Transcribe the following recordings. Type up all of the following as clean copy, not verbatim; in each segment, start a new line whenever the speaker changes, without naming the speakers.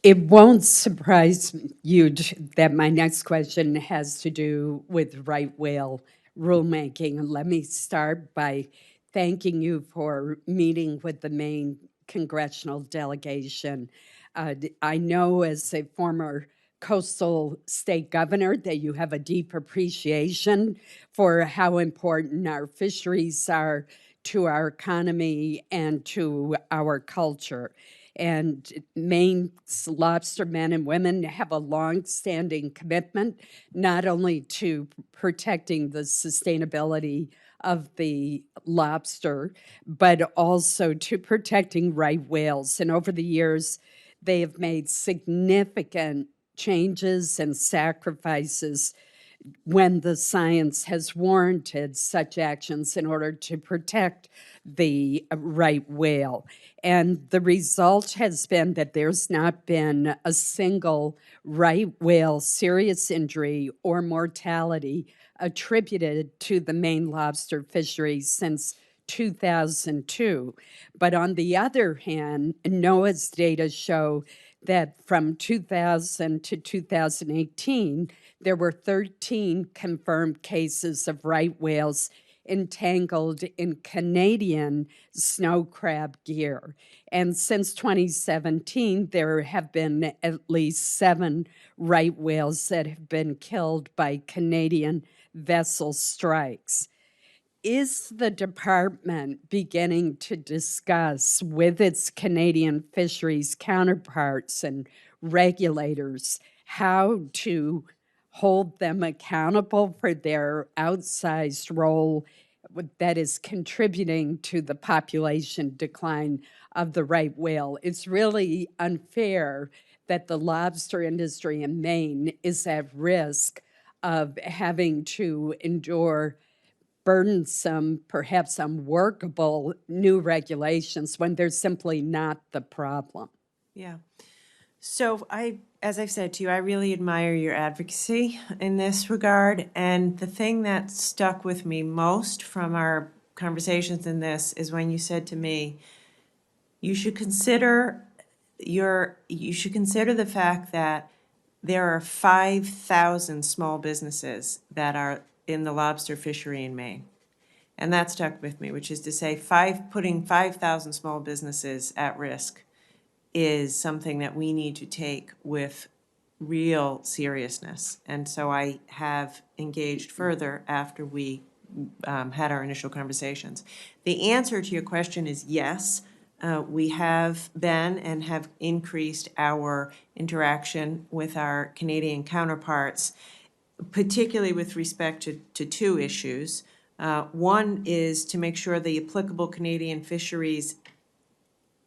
It won't surprise you that my next question has to do with right whale rulemaking. And let me start by thanking you for meeting with the Maine congressional delegation. I know as a former coastal state governor that you have a deep appreciation for how important our fisheries are to our economy and to our culture. And Maine's lobster men and women have a long-standing commitment not only to protecting the sustainability of the lobster, but also to protecting right whales. And over the years, they have made significant changes and sacrifices when the science has warranted such actions in order to protect the right whale. And the result has been that there's not been a single right whale serious injury or mortality attributed to the Maine lobster fishery since 2002. But on the other hand, NOAA's data show that from 2000 to 2018, there were 13 confirmed cases of right whales entangled in Canadian snow crab gear. And since 2017, there have been at least 7 right whales that have been killed by Canadian vessel strikes. Is the department beginning to discuss with its Canadian fisheries counterparts and regulators how to hold them accountable for their outsized role that is contributing to the population decline of the right whale? It's really unfair that the lobster industry in Maine is at risk of having to endure burdensome, perhaps unworkable new regulations when they're simply not the problem.
Yeah. So as I've said to you, I really admire your advocacy in this regard. And the thing that stuck with me most from our conversations in this is when you said to me, you should consider the fact that there are 5,000 small businesses that are in the lobster fishery in Maine. And that stuck with me, which is to say putting 5,000 small businesses at risk is something that we need to take with real seriousness. And so I have engaged further after we had our initial conversations. The answer to your question is yes. We have been and have increased our interaction with our Canadian counterparts, particularly with respect to 2 issues. One is to make sure the applicable Canadian fisheries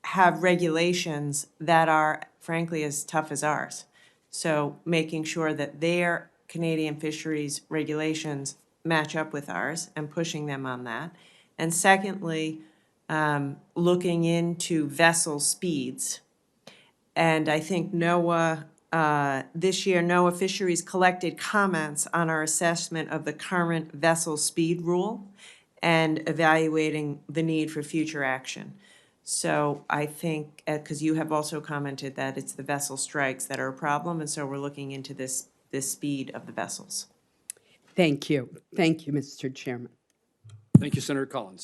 have regulations that are frankly as tough as ours. So making sure that their Canadian fisheries regulations match up with ours and pushing them on that. And secondly, looking into vessel speeds. And I think NOAA, this year, NOAA Fisheries collected comments on our assessment of the current vessel speed rule and evaluating the need for future action. So I think, because you have also commented that it's the vessel strikes that are a problem, and so we're looking into this speed of the vessels.
Thank you. Thank you, Mr. Chairman.
Thank you, Senator Collins.